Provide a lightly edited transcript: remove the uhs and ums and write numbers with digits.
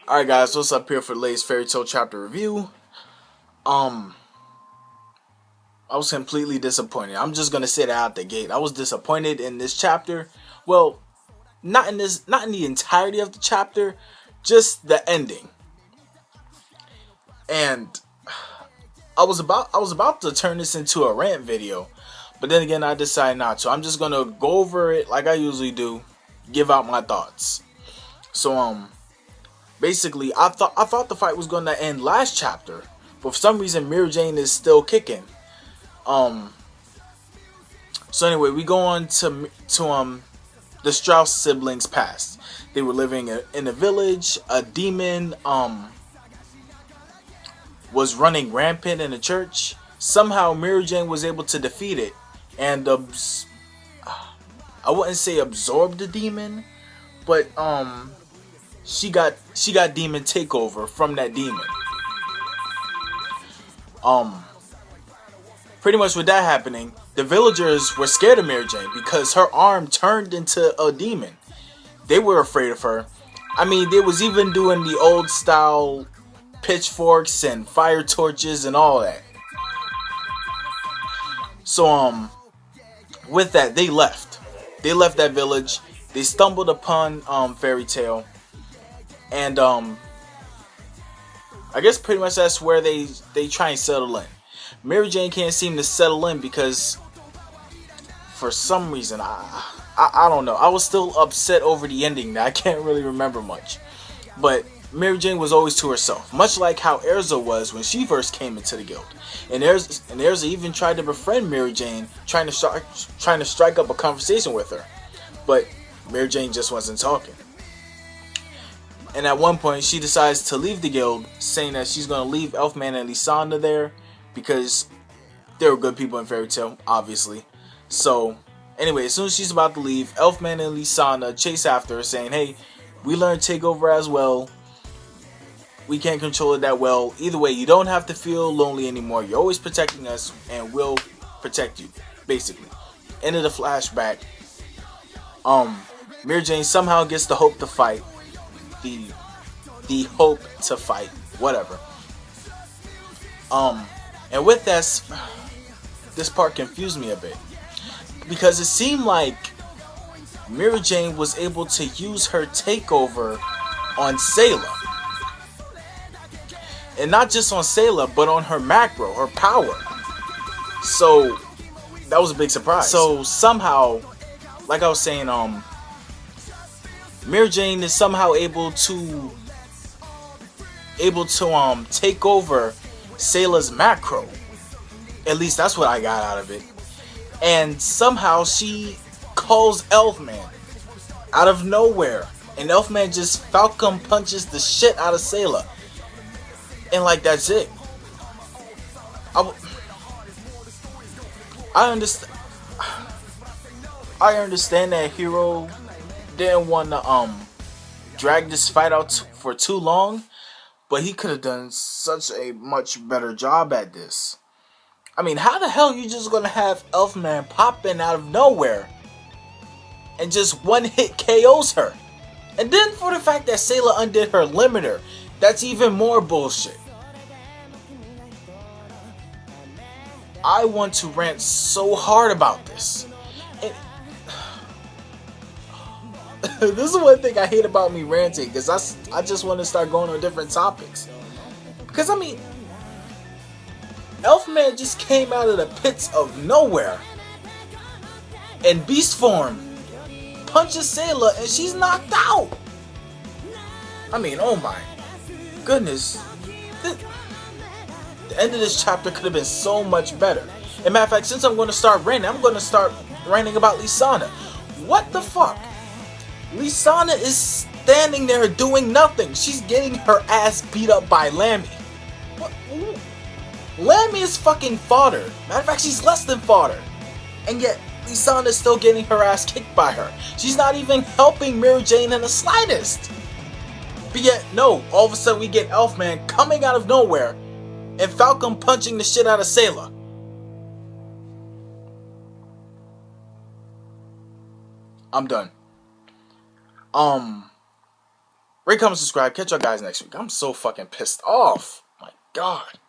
Alright guys, what's up here for the latest Fairy Tail chapter review? Um, I was completely disappointed. I'm just gonna say that out the gate. I was disappointed in this chapter. Well, not in the entirety of the chapter, just the ending. And I was about to turn this into a rant video, but then again I decided not to. I'm just gonna go over it like I usually do, give out my thoughts. So basically, I thought the fight was going to end last chapter, but for some reason, Mira Jane is still kicking. Um. So anyway, we go on to the Strauss siblings' past. They were living in a village. A demon was running rampant in the church. Somehow, Mira Jane was able to defeat it, and I wouldn't say absorb the demon, but she got demon takeover from that demon. Um, Pretty much with that happening, the villagers were scared of Mary Jane because her arm turned into a demon. They were afraid of her. I mean, they was even doing the old style pitchforks and fire torches and all that. So with that, they left. They left that village. They stumbled upon Fairy Tail, and I guess pretty much that's where they try and settle in. Mary Jane can't seem to settle in because for some reason I don't know. I was still upset over the ending. I can't really remember much, but Mary Jane was always to herself, much like how Erza was when she first came into the guild. And Erza even tried to befriend Mary Jane, trying to strike up a conversation with her, but Mary Jane just wasn't talking. And at one point, she decides to leave the guild, saying that she's going to leave Elfman and Lysandra there because they were good people in Fairy Tail, obviously. So, anyway, as soon as she's about to leave, Elfman and Lysandra chase after her, saying, "Hey, we learned Takeover as well. We can't control it that well. Either way, you don't have to feel lonely anymore. You're always protecting us, and we'll protect you." Basically, end of the flashback. Mary Jane somehow gets the hope to fight. The hope to fight, whatever. And with this part confused me a bit because it seemed like Mira Jane was able to use her takeover on Sayla, and not just on Sayla, but on her macro, her power. So that was a big surprise. So somehow, like I was saying, Mira Jane is somehow able to take over Sayla's macro. At least that's what I got out of it. And somehow she calls Elfman out of nowhere, and Elfman just Falcon punches the shit out of Sayla, and like that's it. I understand. I understand that Hero didn't want to drag this fight out for too long, but he could have done such a much better job at this. I mean, how the hell are you just gonna have Elfman pop in out of nowhere and just one hit KOs her? And then for the fact that Sayla undid her limiter, that's even more bullshit. I want to rant so hard about this. And this is one thing I hate about me ranting, because I just want to start going on different topics. Because I mean, Elfman just came out of the pits of nowhere in beast form, punches Sayla, and she's knocked out. I mean, oh my goodness. The end of this chapter could have been so much better. As a matter of fact, since I'm going to start ranting, I'm going to start ranting about Lysandra. What the fuck? Lysandra is standing there doing nothing. She's getting her ass beat up by Lammy. What? Lammy is fucking fodder. Matter of fact, she's less than fodder. And yet, Lysandra is still getting her ass kicked by her. She's not even helping Mary Jane in the slightest. But yet, no, all of a sudden we get Elfman coming out of nowhere and Falcon punching the shit out of Sayla. I'm done. Rate, comment, subscribe. Catch y'all guys next week. I'm so fucking pissed off. My God.